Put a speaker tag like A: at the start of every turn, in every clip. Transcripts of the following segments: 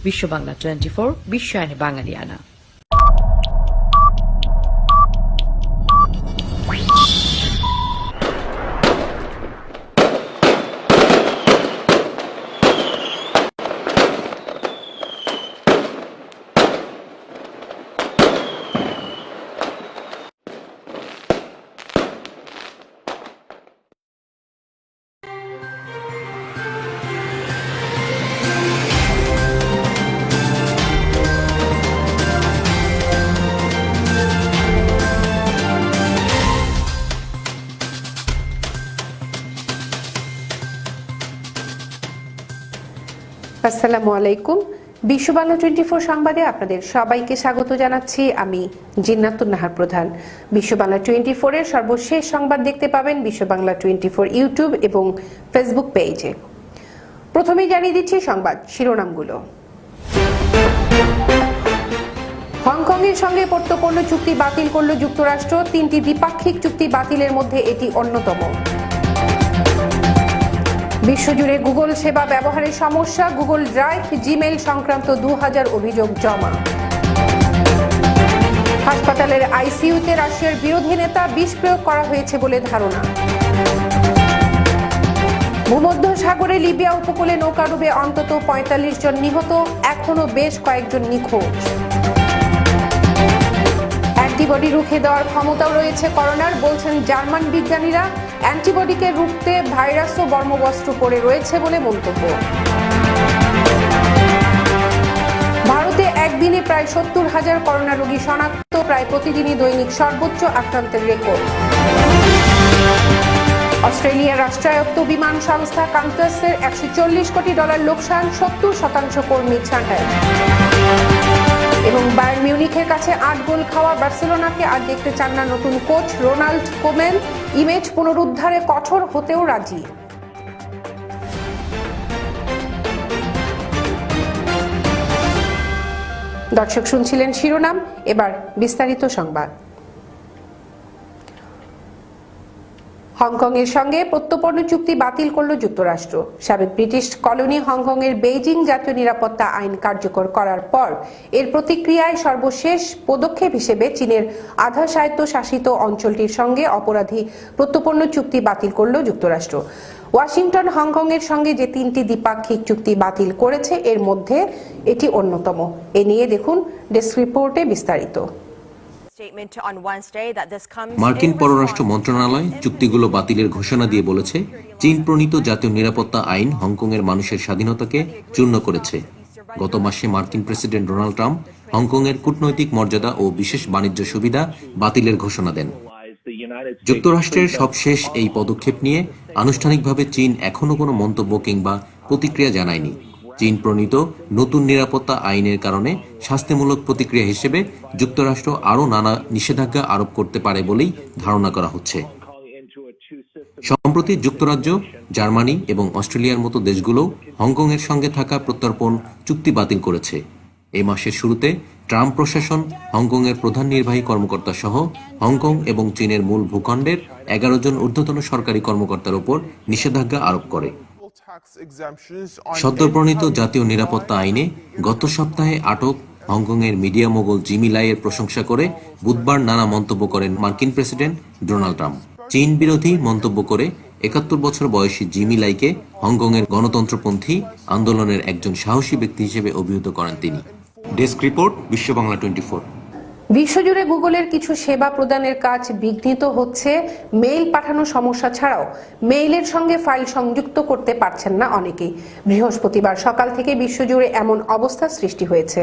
A: বিশ্ব বাংলা 24 বিশ্বায়নে বাঙালিয়ানা।
B: আসসালামু আলাইকুম। বিশ্ব বাংলা 24 সংবাদে আপনাদের সবাইকে স্বাগত জানাচ্ছি। আমি জিন্নাতুন নাহার প্রধান। বিশ্ব বাংলা 24 এর সর্বশেষ সংবাদ দেখতে পাবেন বিশ্ব বাংলা 24 ইউটিউব এবং ফেসবুক পেজে। প্রথমেই জানিয়ে দিচ্ছি সংবাদ শিরোনামগুলো। হংকং এর সঙ্গে প্রত্যর্পণ চুক্তি বাতিল করল যুক্তরাষ্ট্র। 3টি দ্বিপাক্ষিক চুক্তি বাতিলের মধ্যে এটি অন্যতম। বিশ্বজুড়ে গুগল সেবা ব্যবহারের সমস্যা, গুগল ড্রাইভ, জিমেইল সংক্রান্ত 2000 অভিযোগ জমা। হাসপাতালের আইসিইউতে রাশিয়ার বিরোধী নেতা, বিষ প্রয়োগ করা হয়েছে বলে ধারণা। ভূমধ্য সাগরে লিবিয়া উপকূলে নৌকাডুবে অন্তত 45 জন নিহত, এখনো বেশ কয়েকজন নিখোঁজ। অ্যান্টিবডি রুখে দেওয়ার ক্ষমতাও রয়েছে করোনার, বলছেন জার্মান বিজ্ঞানীরা। অ্যান্টিবডিকে রুখতে ভাইরাসও বর্মবস্ত্র পরে রয়েছে বলে মন্তব্য। ভারতে একদিনে প্রায় 70,000 করোনা রোগী শনাক্ত, প্রায় প্রতিদিনই দৈনিক সর্বোচ্চ আক্রান্তের রেকর্ড। অস্ট্রেলিয়ার রাষ্ট্রায়ত্ত বিমান সংস্থা কান্টাসের $140 কোটি লোকসান, 70% কর্মী ছাঁটাই। এবং বায়ার্ন মিউনিখের কাছে 8 গোল খাওয়া বার্সেলোনাকে আর দেখতে চান না নতুন কোচ রোনাল্ড কোমেন। ইমেজ পুনরুদ্ধারে কঠোর হতেও রাজি। দর্শক শুনছিলেন শিরোনাম, এবার বিস্তারিত সংবাদ। হংকং এর সঙ্গে প্রত্যর্পণ চুক্তি বাতিল করল যুক্তরাষ্ট্র। সাবেক ব্রিটিশ কলোনি হংকং এর বেইজিং জাতীয় নিরাপত্তা আইন কার্যকর করার পর এর প্রতিক্রিয়ায় সর্বশেষ পদক্ষেপ হিসেবে চীনের আধা স্বায়ত্তশাসিত অঞ্চলটির সঙ্গে অপরাধী প্রত্যর্পণ চুক্তি বাতিল করল যুক্তরাষ্ট্র। ওয়াশিংটন হংকং এর সঙ্গে যে 3টি দ্বিপাক্ষিক চুক্তি বাতিল করেছে এর মধ্যে এটি অন্যতম। এ নিয়ে দেখুন ডেস্ক রিপোর্টে বিস্তারিত।
C: মার্কিন পররাষ্ট্র মন্ত্রণালয় চুক্তিগুলো বাতিলের ঘোষণা দিয়ে বলেছে, চীন প্রণীত জাতীয় নিরাপত্তা আইন হংকংয়ের মানুষের স্বাধীনতাকে চূর্ণ করেছে। গত মাসে মার্কিন প্রেসিডেন্ট ডোনাল্ড ট্রাম্প হংকংয়ের কূটনৈতিক মর্যাদা ও বিশেষ বাণিজ্য সুবিধা বাতিলের ঘোষণা দেন। যুক্তরাষ্ট্রের সবশেষ এই পদক্ষেপ নিয়ে আনুষ্ঠানিকভাবে চীন এখনো কোনো মন্তব্য কিংবা প্রতিক্রিয়া জানায়নি। চীন প্রণীত নতুন নিরাপত্তা আইনের কারণে শাস্তিমূলক প্রতিক্রিয়া হিসেবে যুক্তরাষ্ট্র আরও নানা নিষেধাজ্ঞা আরোপ করতে পারে বলেই ধারণা করা হচ্ছে। সম্প্রতি যুক্তরাজ্য, জার্মানি এবং অস্ট্রেলিয়ার মতো দেশগুলো হংকংয়ের সঙ্গে থাকা প্রত্যর্পণ চুক্তি বাতিল করেছে। এই মাসের শুরুতে ট্রাম্প প্রশাসন হংকংয়ের প্রধান নির্বাহী কর্মকর্তা সহ হংকং এবং চীনের মূল ভূখণ্ডের 11 জন ঊর্ধ্বতন সরকারি কর্মকর্তার ওপর নিষেধাজ্ঞা আরোপ করে। সদ্য প্রণীত জাতীয় নিরাপত্তা আইনে গত সপ্তাহে আটক হংকংয়ের মিডিয়া মোগল জিমি লাইয়ের প্রশংসা করে বুধবার নানা মন্তব্য করেন মার্কিন প্রেসিডেন্ট ডোনাল্ড ট্রাম্প। চীন বিরোধী মন্তব্য করে 71 বছর বয়সী জিমি লাইকে হংকংয়ের গণতন্ত্রপন্থী আন্দোলনের একজন সাহসী ব্যক্তি হিসেবে অভিহিত করেন তিনি। ডেস্ক রিপোর্ট, বিশ্ব বাংলা 24।
B: বিশ্বজুড়ে গুগলের কিছু সেবা প্রদানের কাজ বিঘ্নিত হচ্ছে। মেইল পাঠানোর সমস্যা ছাড়াও মেইলের সঙ্গে ফাইল সংযুক্ত করতে পারছেন না অনেকেই। বৃহস্পতিবার সকাল থেকে বিশ্বজুড়ে এমন অবস্থা সৃষ্টি হয়েছে।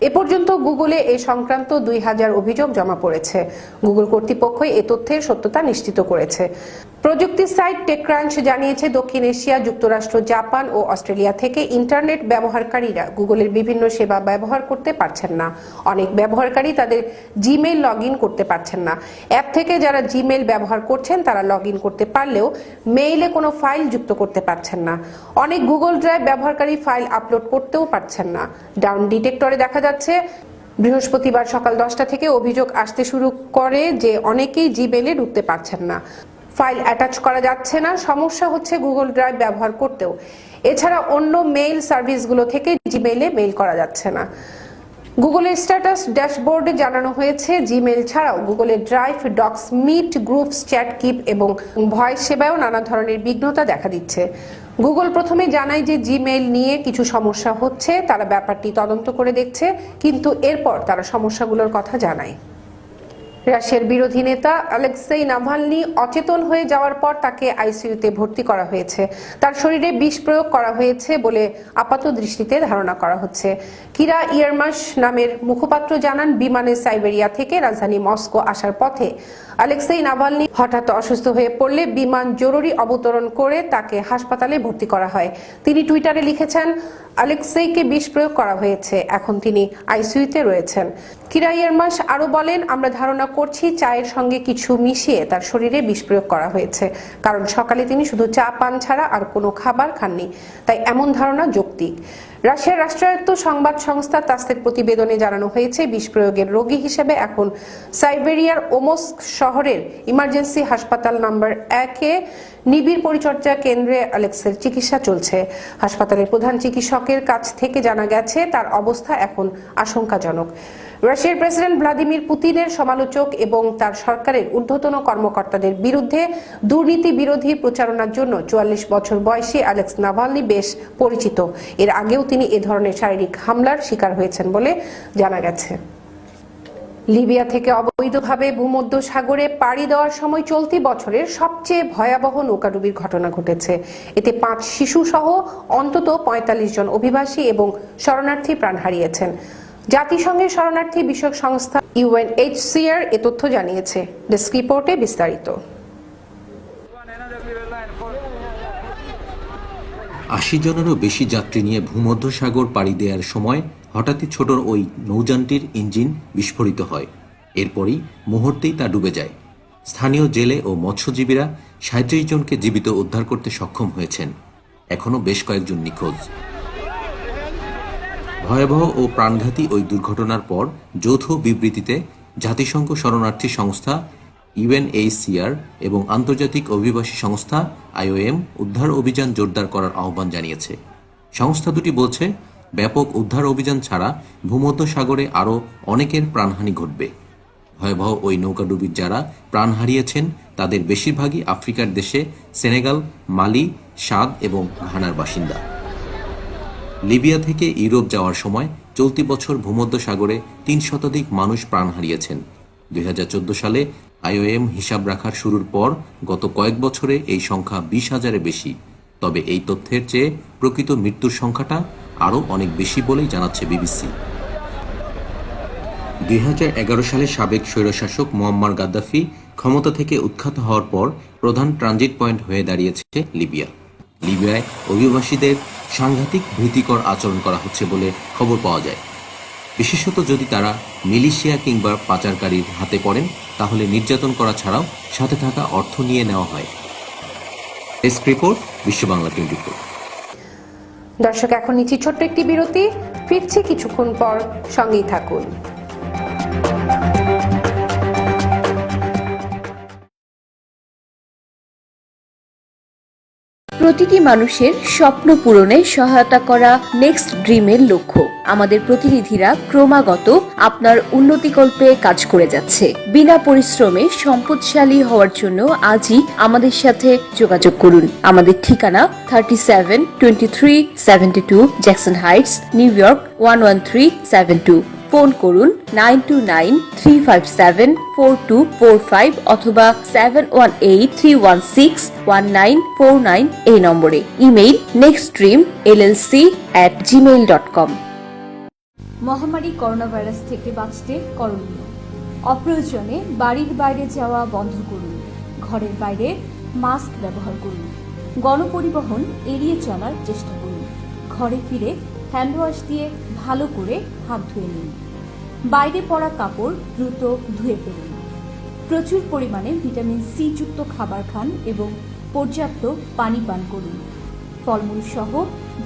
B: এ পর্যন্ত গুগলে এ সংক্রান্ত 2000 অভিযোগ জমা পড়েছে। গুগল কর্তৃপক্ষ এ তথ্যের সত্যতা নিশ্চিত করেছে। প্রযুক্তি সাইট টেকক্রাঞ্চ জানিয়েছে, দক্ষিণ এশিয়া, যুক্তরাষ্ট্র, জাপান ও অস্ট্রেলিয়া থেকে ইন্টারনেট ব্যবহারকারীরা গুগলের বিভিন্ন সেবা ব্যবহার করতে পারছেন না। অনেক ব্যবহারকারী তাদের জিমেইল লগ ইন করতে পারছেন না। অ্যাপ থেকে যারা জিমেইল ব্যবহার করছেন তারা লগ ইন করতে পারলেও মেইলে কোনো ফাইল যুক্ত করতে পারছেন না। অনেক গুগল ড্রাইভ ব্যবহারকারী ফাইল আপলোড করতেও পারছেন না। ডাউন ডিটেক্টরে দেখা যাচ্ছে, বৃহস্পতিবার সকাল 10টা থেকে অভিযোগ আসতে শুরু করে যে অনেকেই জিমেইলে ঢুকতে পারছেন না। ফাইল অ্যাটাচ করা যাচ্ছে না, সমস্যা হচ্ছে গুগল ড্রাইভ ব্যবহার করতেও। এছাড়া অন্য মেইল সার্ভিসগুলো থেকে জিমেইলে মেইল করা যাচ্ছে না। গুগলের স্ট্যাটাস ড্যাশবোর্ডে জানানো হয়েছে, জিমেইল ছাড়াও গুগলের drive, docs, meet, groups, chat keep এবং ভয়েস সেবায়ও নানা ধরনের বিঘ্নতা দেখা দিচ্ছে। গুগল প্রথমে জানায় যে জিমেইল নিয়ে কিছু সমস্যা হচ্ছে, তারা ব্যাপারটি তদন্ত করে দেখছে, কিন্তু এরপর তারা সমস্যাগুলোর কথা জানায়। রাশিয়ার বিরোধী নেতা অ্যালেক্সেই নাভালনি অচেতন হয়ে যাওয়ার পর তাকে আইসিইউতে ভর্তি করা হয়েছে। তার শরীরে বিষ প্রয়োগ করা হয়েছে বলে আপাত দৃষ্টিতে ধারণা করা হচ্ছে। কিরা ইয়ারমাস নামের মুখপাত্র জানান, বিমানে সাইবেরিয়া থেকে রাজধানী মস্কো আসার পথে অ্যালেক্সেই নাভালনি হঠাৎ অসুস্থ হয়ে পড়লে বিমান জরুরি অবতরণ করে তাকে হাসপাতালে ভর্তি করা হয়। তিনি টুইটারে লিখেছেন, অ্যালেক্সেইকে বিষ প্রয়োগ করা হয়েছে, এখন তিনি আইসিইউতে রয়েছেন। কিরা ইয়ারমাস আরো বলেন, আমরা ধারণা করছি চায়ের সঙ্গে কিছু মিশিয়ে তার শরীরে বিষ প্রয়োগ করা হয়েছে, কারণ সকালে তিনি শুধু চা পান ছাড়া আর কোনো খাবার খাননি, তাই এমন ধারণা যৌক্তিক। রাশিয়ার রাষ্ট্রায়ত্ত সংবাদ সংস্থা তাসের প্রতিবেদনে জানানো হয়েছে, বিষ প্রয়োগের রোগী হিসেবে এখন সাইবেরিয়ার ওমস্ক শহরের ইমার্জেন্সি হাসপাতাল নম্বর 1-এ নিবিড় পরিচর্যা কেন্দ্রে অ্যালেক্সের চিকিৎসা চলছে। হাসপাতালের প্রধান চিকিৎসকের কাছ থেকে জানা গেছে তার অবস্থা এখন আশঙ্কাজনক। রাশিয়ার প্রেসিডেন্ট ভ্লাদিমির পুতিনের সমালোচক এবং তার সরকারের ঊর্ধ্বতন কর্মকর্তাদের বিরুদ্ধে দুর্নীতি বিরোধী প্রচারণার জন্য 44 বছর বয়সী অ্যালেক্স নাভালনি বেশ পরিচিত। এর আগেও তিনি এ ধরনের শারীরিক হামলার শিকার হয়েছেন বলে জানা গেছে। লিবিয়া থেকে অবৈধভাবে ভূমধ্য সাগরে পাড়ি দেওয়ার সময় চলতি বছরের সবচেয়ে ভয়াবহ নৌকাডুবির ঘটনা ঘটেছে। এতে 5 শিশু সহ অন্তত 45 জন অভিবাসী এবং শরণার্থী প্রাণ হারিয়েছেন। জাতিসংঘের শরণার্থী বিষয়ক সংস্থা UNHCR এ তথ্য জানিয়েছে। ডেস্ক রিপোর্টে বিস্তারিত।
C: 80 জনেরও বেশি যাত্রী নিয়ে ভূমধ্যসাগর পাড়ি দেওয়ার সময় হঠাৎই ছোট ওই নৌযানটির ইঞ্জিন বিস্ফোরিত হয়। এরপরই মুহূর্তেই তা ডুবে যায়। স্থানীয় জেলে ও মৎস্যজীবীরা 37 জনকে জীবিত উদ্ধার করতে সক্ষম হয়েছেন। এখনও বেশ কয়েকজন নিখোঁজ। ভয়াবহ ও প্রাণঘাতী ওই দুর্ঘটনার পর যৌথ বিবৃতিতে জাতিসংঘ শরণার্থী সংস্থা UNHCR এবং আন্তর্জাতিক অভিবাসী সংস্থা IOM উদ্ধার অভিযান জোরদার করার আহ্বান জানিয়েছে। সংস্থা দুটি বলছে, ব্যাপক উদ্ধার অভিযান ছাড়া ভূমধ্যসাগরে আরও অনেকের প্রাণহানি ঘটবে। ভয়াবহ ওই নৌকাডুবির যারা প্রাণ হারিয়েছেন তাদের বেশিরভাগই আফ্রিকার দেশে সেনেগাল, মালি, সাদ এবং ঘানার বাসিন্দা। লিবিয়া থেকে ইউরোপ যাওয়ার সময় চলতি বছর ভূমধ্যসাগরে 3 শতাধিক মানুষ প্রাণ হারিয়েছেন। 2014 সালে IOM হিসাব রাখার শুরুর পর গত কয়েক বছরে এই সংখ্যা 20,000-এর বেশি। তবে এই তথ্যের চেয়ে প্রকৃত মৃত্যুর সংখ্যাটা আরও অনেক বেশি বলেই জানাচ্ছে BBC। 2011 সালে সাবেক স্বৈরশাসক মুয়াম্মার গাদ্দাফি ক্ষমতা থেকে উৎখাত হওয়ার পর প্রধান ট্রানজিট পয়েন্ট হয়ে দাঁড়িয়েছে লিবিয়া। লিবিয়ায় অভিবাসীদের সাংঘাতিক ভীতিকর আচরণ করা হচ্ছে বলে খবর পাওয়া যায়। বিশেষত যদি তারা মিলিশিয়া কিংবা পাচারকারীর হাতে পড়েন, তাহলে নির্যাতন করা ছাড়াও সাথে থাকা অর্থ নিয়ে নেওয়া হয়। ডেস্ক রিপোর্ট, বিশ্ব বাংলা 24।
B: দর্শক, এখন নিচ্ছি ছোট্ট একটি বিরতি, ফিরছি কিছুক্ষণ পর, সঙ্গেই থাকুন।
D: প্রতিটি মানুষের স্বপ্ন পূরণে সহায়তা করা নেক্সট ড্রিমের লক্ষ্য। আমাদের প্রতিনিধিরা ক্রমাগত আপনার উন্নতিকল্পে কাজ করে যাচ্ছে। বিনা পরিশ্রমে সম্পদশালী হওয়ার জন্য আজই আমাদের সাথে যোগাযোগ করুন। আমাদের ঠিকানা 372372 Jackson Heights, new York 11372। Phone করুন 9293574245 অথবা 7183161949 এই নম্বরে। Email nextdreamllc@gmail.com।
E: মহামারী করোনা ভাইরাস থেকে বাঁচতে করণীয়: অপ্রয়োজনে বাড়ির বাইরে যাওয়া বন্ধ করুন। ঘরের বাইরে মাস্ক ব্যবহার করুন। গণপরিবহন এড়িয়ে চলার চেষ্টা করুন। ঘরে ফিরে হ্যান্ড ওয়াশ দিয়ে ভালো করে হাত ধুয়ে নিন। বাইরে পরা কাপড় দ্রুত ধুয়ে ফেলুন। প্রচুর পরিমাণে ভিটামিন সি যুক্ত খাবার খান এবং পর্যাপ্ত পানি পান করুন। ফলমূল সহ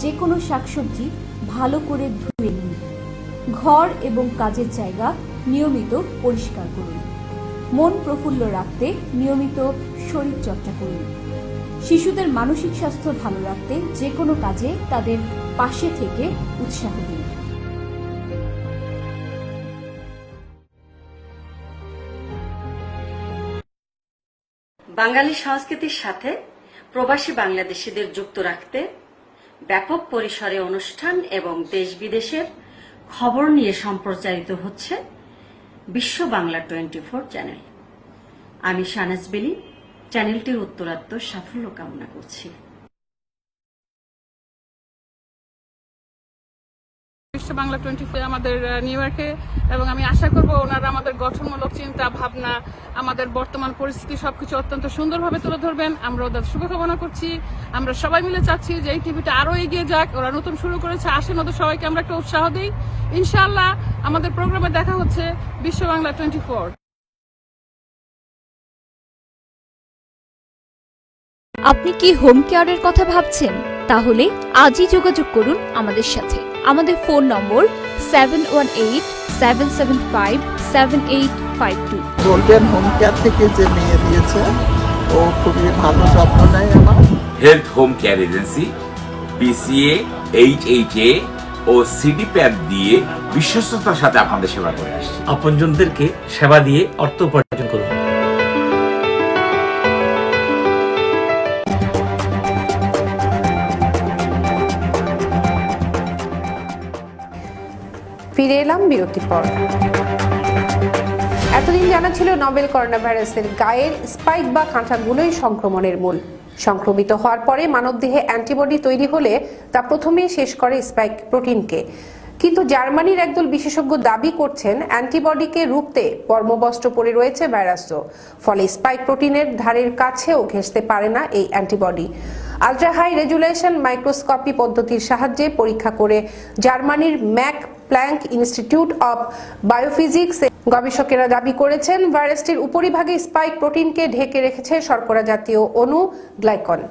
E: যে কোনো শাকসবজি ভালো করে ধুয়ে নিন। ঘর এবং কাজের জায়গা নিয়মিত পরিষ্কার করুন। মন প্রফুল্ল রাখতে নিয়মিত শরীরচর্চা করুন। শিশুদের মানসিক স্বাস্থ্য ভালো রাখতে যে কোনো কাজে তাদের পাশে থেকে উৎসাহ দিন।
F: বাঙালি সংস্কৃতির সাথে প্রবাসী বাংলাদেশিদের যুক্ত রাখতে ব্যাপক পরিসরে অনুষ্ঠান এবং দেশ বিদেশের খবর নিয়ে সম্প্রচারিত হচ্ছে বিশ্ব বাংলা 24 চ্যানেল। আমি শাহনাজ বেলি চ্যানেলটির উত্তরাত্তর সাফল্য কামনা করছি।
G: বিশ্ব বাংলা 24 আমাদের নিউ ইয়র্কে, এবং আমি আশা করব ওনারা আমাদের গঠনমূলক চিন্তা ভাবনা, আমাদের বর্তমান পরিস্থিতি সবকিছু অত্যন্ত সুন্দরভাবে তুলে ধরবেন। আমরা ওদের শুভকামনা করছি। আমরা সবাই মিলে চাচ্ছি যে এই টিভিটা আরো এগিয়ে যাক। ওরা নতুন শুরু করেছে, আসেন ওদের সবাইকে আমরা একটা উৎসাহ দিই। ইনশাআল্লাহ আমাদের প্রোগ্রামে দেখা হচ্ছে বিশ্ব বাংলা 24।
D: আপনি কি হোম কেয়ারের কথা ভাবছেন? তাহলে আজই যোগাযোগ করুন আমাদের সাথে। আমাদের ফোন নম্বর 7187757852।
H: গোল্ডেন হোম কেয়ার থেকে যে নিয়ে দিয়েছে, ও খুবই ভালো যত্ন নেয় আমার।
I: Health home care agency BCA 888 ও সিডি প্যাড দিয়ে বিশ্বস্ততার সাথে আপনাদের সেবা করে আসছে।
J: আপনজনদেরকে সেবা দিয়ে অর্থ উপার্জন করুন।
B: ফিরে এলাম বিরতির পর। এতদিন জানা ছিল নভেল করোনা ভাইরাসের গায়ের স্পাইক বা কাঁটাগুলোই সংক্রমণের মূল। সংক্রমিত হওয়ার পরে মানবদেহে অ্যান্টিবডি তৈরি হলে তা প্রথমেই শেষ করে স্পাইক প্রোটিনকে। কিন্তু জার্মানির একদল বিশেষজ্ঞ দাবি করছেন অ্যান্টিবডিকে রুখতে বর্মবস্ত্র পরে রয়েছে ভাইরাসও, ফলে স্পাইক প্রোটিনের ধারের কাছেও ঘেঁষতে পারে না এই antibody. Ultra high resolution microscopy পদ্ধতির সাহায্যে পরীক্ষা করে জার্মানির Max Planck Institute of biophysics গবেষকেরা দাবি করেছেন ভাইরাসটির উপরিভাগে স্পাইক প্রোটিনকে ঢেকে রেখেছে শর্করা জাতীয় অণু গ্লাইকন।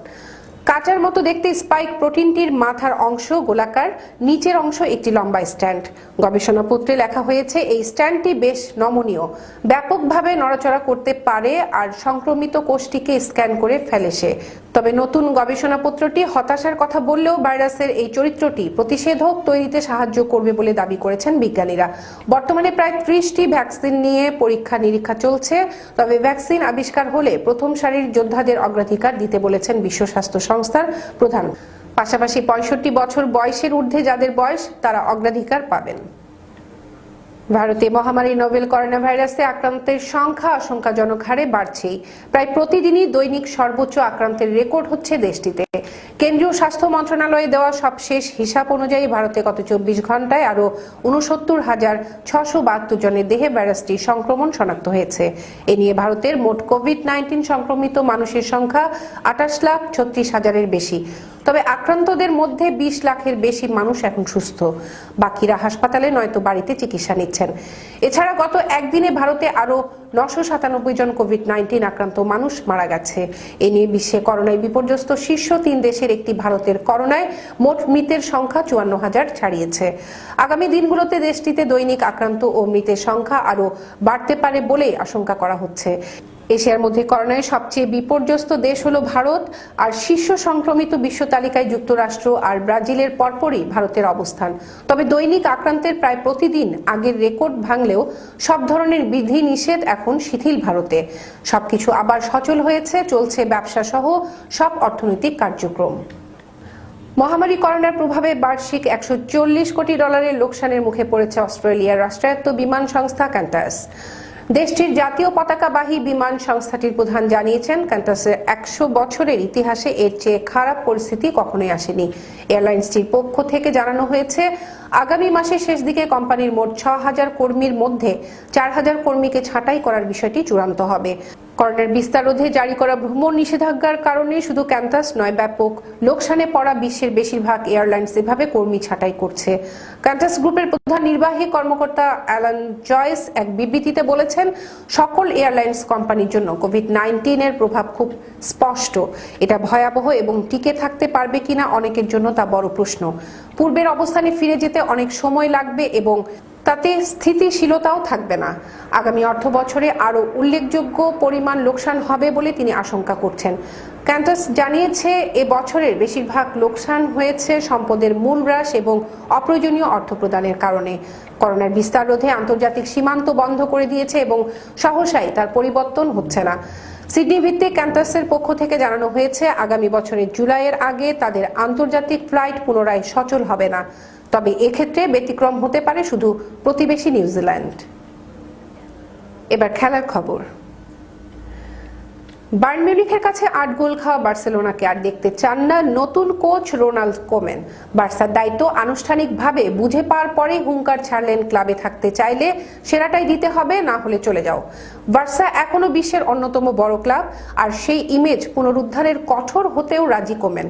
B: কাঁটার মতো দেখতে স্পাইক প্রোটিনটির মাথার অংশ গোলাকার, নিচের অংশ একটি লম্বা স্ট্যান্ড। গবেষণাপত্রে লেখা হয়েছে এই স্ট্যান্ডটি বেশ নমনীয়, ব্যাপকভাবে নড়াচড়া করতে পারে আর সংক্রমিত কোষটিকে স্ক্যান করে ফেলে সে। তবে নতুন গবেষণাপত্রটি হতাশার কথা বললেও ভাইরাসের এই চরিত্রটি প্রতিষেধক তৈরিতে সাহায্য করবে বলে দাবি করেছেন বিজ্ঞানীরা। বর্তমানে প্রায় 30টি ভ্যাকসিন নিয়ে পরীক্ষা নিরীক্ষা চলছে। তবে ভ্যাকসিন আবিষ্কার হলে প্রথম সারির যোদ্ধাদের অগ্রাধিকার দিতে বলেছেন বিশ্ব স্বাস্থ্য সংস্থার প্রধান। পাশাপাশি 65 বছর বয়সের ঊর্ধ্বে যাদের বয়স, তারা অগ্রাধিকার পাবেন। ভারতে মহামারী নোভেল করোনা ভাইরাসে আক্রান্তের সংখ্যা আশঙ্কাজনক হারে বাড়ছেই। প্রায় প্রতিদিনই দৈনিক সর্বোচ্চ আক্রান্তের রেকর্ড হচ্ছে দেশটিতে। কেন্দ্রীয় স্বাস্থ্য মন্ত্রণালয়ে দেওয়া সবশেষ হিসাব অনুযায়ী ভারতে গত 24 ঘন্টায় আরও 69,672 জনের দেহে ভাইরাসটির সংক্রমণ শনাক্ত হয়েছে। এ নিয়ে ভারতের মোট কোভিড-19 সংক্রমিত মানুষের সংখ্যা 28,36,000-এর বেশি। তবে আক্রান্তদের মধ্যে 20 লাখের বেশি মানুষ এখন সুস্থ, বাকিরা হাসপাতালে নয়তো বাড়িতে চিকিৎসা নিচ্ছেন। এছাড়া গত একদিনে ভারতে আরো 997 জন কোভিড-19 আক্রান্ত মানুষ মারা গেছে। এ নিয়ে বিশ্বে করোনায় বিপর্যস্ত শীর্ষ 3 দেশের একটি ভারতের করোনায় মোট মৃতের সংখ্যা 54,000 ছাড়িয়েছে। আগামী দিনগুলোতে দেশটিতে দৈনিক আক্রান্ত ও মৃতের সংখ্যা আরো বাড়তে পারে বলে আশঙ্কা করা হচ্ছে। এশিয়ার মধ্যে করোনায় সবচেয়ে বিপর্যস্ত দেশ হলো ভারত, আর শীর্ষ সংক্রমিত বিশ্ব তালিকায় যুক্তরাষ্ট্র আর ব্রাজিলের পরপরই ভারতের অবস্থান। তবে দৈনিক আক্রান্তের প্রায় প্রতিদিন আগের রেকর্ড ভাঙলেও সব ধরনের বিধি নিষেধ এখন শিথিল ভারতে। সবকিছু আবার সচল হয়েছে, চলছে ব্যবসা সহ সব অর্থনৈতিক কার্যক্রম। মহামারী করোনার প্রভাবে বার্ষিক $140 কোটি লোকসানের মুখে পড়েছে অস্ট্রেলিয়ার রাষ্ট্রায়ত্ত বিমান সংস্থা কান্টাস। দেশটির জাতীয় পতাকাবাহী বিমান সংস্থাটির প্রধান জানিয়েছেন, কান্টাসের 100 বছরের ইতিহাসে এর চেয়ে খারাপ পরিস্থিতি কখনোই আসেনি। এয়ারলাইন্সটির পক্ষ থেকে জানানো হয়েছে, আগামী মাসের শেষ দিকে কোম্পানির মোট 6,000 কর্মীর মধ্যে 4,000 কর্মীকে ছাঁটাই করার বিষয়টি চূড়ান্ত হবে। করোনার বিস্তার রোধে জারি করা ভ্রমণ নিষেধাজ্ঞার কারণে শুধু ক্যান্টাস নয়, ব্যাপক লোকসানে পড়া বিশ্বের বেশিরভাগ এয়ারলাইন্স এভাবে কর্মী ছাঁটাই করছে। ক্যান্টাস গ্রুপের প্রধান নির্বাহী কর্মকর্তা অ্যালান জয়েস এক বিবৃতিতে বলেছেন, সকল এয়ারলাইন্স কোম্পানির জন্য কোভিড-19 এর প্রভাব খুব স্পষ্ট। এটা ভয়াবহ এবং টিকে থাকতে পারবে কিনা অনেকের জন্য তা বড় প্রশ্ন। পূর্বের অবস্থানে ফিরে যেতে অনেক সময় লাগবে এবং তাতে স্থিতিশীলতাও থাকবে না। আগামী অর্থ বছরে আরও উল্লেখযোগ্য পরিমাণ লোকসান হবে বলে তিনি আশঙ্কা করছেন। ক্যান্টাস জানিয়েছে এ বছরের বেশিরভাগ লোকসান হয়েছে সম্পদের মূল হ্রাস এবং অপ্রয়োজনীয় অর্থ প্রদানের কারণে। করোনার বিস্তার রোধে আন্তর্জাতিক সীমান্ত বন্ধ করে দিয়েছে এবং সহসাই তার পরিবর্তন হচ্ছে না। সিডনি ভিত্তিক ক্যান্টাসের পক্ষ থেকে জানানো হয়েছে আগামী বছরের জুলাইয়ের আগে তাদের আন্তর্জাতিক ফ্লাইট পুনরায় সচল হবে না। তবে এক্ষেত্রে ব্যতিক্রম হতে পারে শুধু প্রতিবেশী নিউজিল্যান্ড। এবার খেলার খবর। বায়ার্ন মিউনিখের কাছে 8 গোল খাওয়া বার্সেলোনাকে আর দেখতে চান না নতুন কোচ রোনাল্ড কোমেন। বার্সার দায়িত্ব আনুষ্ঠানিকভাবে বুঝে পাওয়ার পরেই হুঙ্কার ছাড়লেন, ক্লাবে থাকতে চাইলে সেরাটাই দিতে হবে, না হলে চলে যাও। বার্সা এখনো বিশ্বের অন্যতম বড় ক্লাব, আর সেই ইমেজ পুনরুদ্ধারের কঠোর হতেও রাজি কোমেন।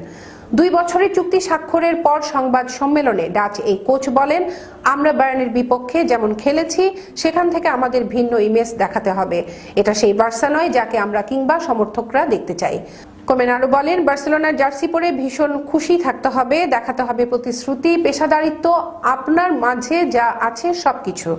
B: 2 বছরের চুক্তি স্বাক্ষরের পর সংবাদ সম্মেলনে ডাচ এই কোচ বলেন, আমরা বায়ার্নের বিপক্ষে যেমন খেলেছি সেখান থেকে আমাদের ভিন্ন ইমেজ দেখাতে হবে। এটা সেই বার্সা নয় যাকে আমরা কিংবা সমর্থকরা দেখতে চাই। কোমেন আরো বলেন, বার্সেলোনার জার্সি পরে ভীষণ খুশি থাকতে হবে, দেখাতে হবে প্রতিশ্রুতি, পেশাদারিত্ব, আপনার মাঝে যা আছে সবকিছু।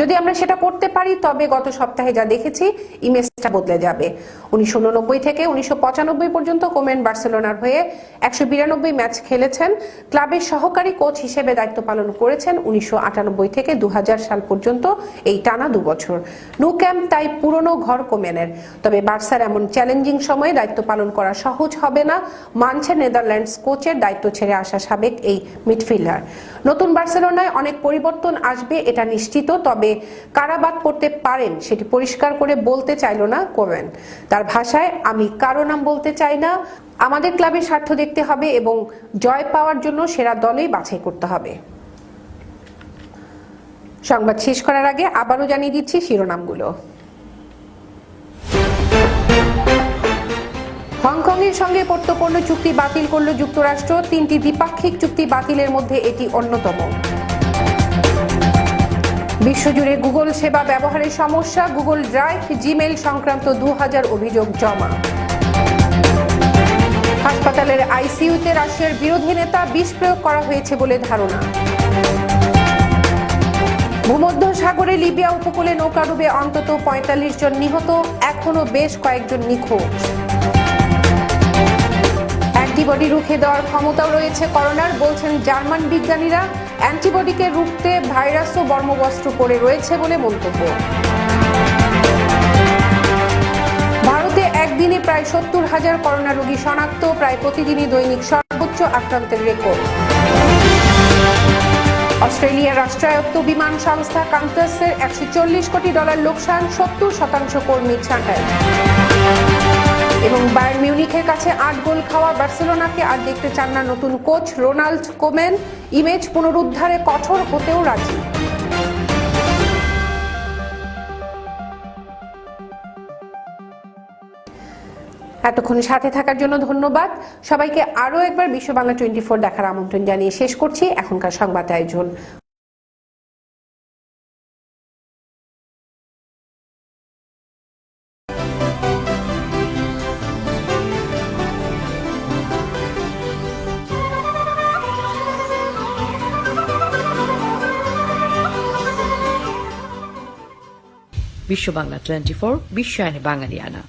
B: যদি আমরা সেটা করতে পারি তবে গত সপ্তাহে যা দেখেছি ইমেজটা বদলে যাবে। 1989 থেকে 1995 পর্যন্ত কোমেন বার্সেলোনার হয়ে 192 ম্যাচ খেলেছেন। ক্লাবের সহকারী কোচ হিসেবে দায়িত্ব পালন করেছেন 1998 থেকে 2000 সাল পর্যন্ত, এই টানা 2 বছর। নো ক্যাম্প তাই পুরনো ঘর কোমেনের। তবে বার্সার এমন চ্যালেঞ্জিং সময়ে দায়িত্ব পালন করা সহজ হবে না, মানছে নেদারল্যান্ডস কোচের দায়িত্ব ছেড়ে আসা সাবেক এই মিডফিল্ডার। নতুন বার্সেলোনায় অনেক পরিবর্তন আসবে এটা নিশ্চিত, তবে কারা বাদ পড়তে পারেন সেটি পরিষ্কার করে বলতে চাইল না কোমেন। তার ভাষায়, আমি কারো নাম বলতে চাই না, আমাদের ক্লাবের স্বার্থ দেখতে হবে এবং জয় পাওয়ার জন্য সেরা দলেই বাছাই করতে হবে। সংবাদ শেষ করার আগে আবারও জানিয়ে দিচ্ছি শিরোনামগুলো। হংকং এর সঙ্গে পোর্তপূর্ণ চুক্তি বাতিল করল যুক্তরাষ্ট্র। 3টি দ্বিপাক্ষিক চুক্তি বাতিলের মধ্যে এটি অন্যতম। বিশ্বজুড়ে গুগল সেবা ব্যবহারের সমস্যা, গুগল ড্রাইভ, জিমেইল সংক্রান্ত 2000 অভিযোগ জমা। হাসপাতালের আইসিইউতে রাশিয়ার বিরোধী নেতা, বিষ প্রয়োগ করা হয়েছে বলে ধারণা। ভূমধ্য সাগরে লিবিয়া উপকূলে নৌকাডুবে অন্তত 45 জন নিহত, এখনো বেশ কয়েকজন নিখোঁজ। অ্যান্টিবডি রুখে দেওয়ার ক্ষমতাও রয়েছে করোনার, বলছেন জার্মান বিজ্ঞানীরা। অ্যান্টিবডিকে রুখতে ভাইরাসও বর্মবস্ত্র পরে রয়েছে বলে মন্তব্য। ভারতে একদিনে প্রায় 70,000 করোনা রোগী শনাক্ত, প্রায় প্রতিদিনই দৈনিক সর্বোচ্চ আক্রান্তের রেকর্ড। অস্ট্রেলিয়ার রাষ্ট্রায়ত্ত বিমান সংস্থা কান্টাসের $140 কোটি লোকসান, 70% কর্মী ছাঁটাই। এবং বায়ার্ন মিউনিখের কাছে 8 গোল খাওয়া বার্সেলোনাকে আর দেখতে চান না নতুন কোচ রোনাল্ড কোমেন, ইমেজ পুনরুদ্ধারে কঠোর হতেও রাজি। এতক্ষণ সাথে থাকার জন্য ধন্যবাদ সবাইকে। আরও একবার বিশ্ব বাংলা 24 দেখার আমন্ত্রণ জানিয়ে শেষ করছি এখনকার সংবাদ আয়োজন।
A: বিশ্ব বাংলা 24 বিশ্বায়নে বাঙালিয়ানা।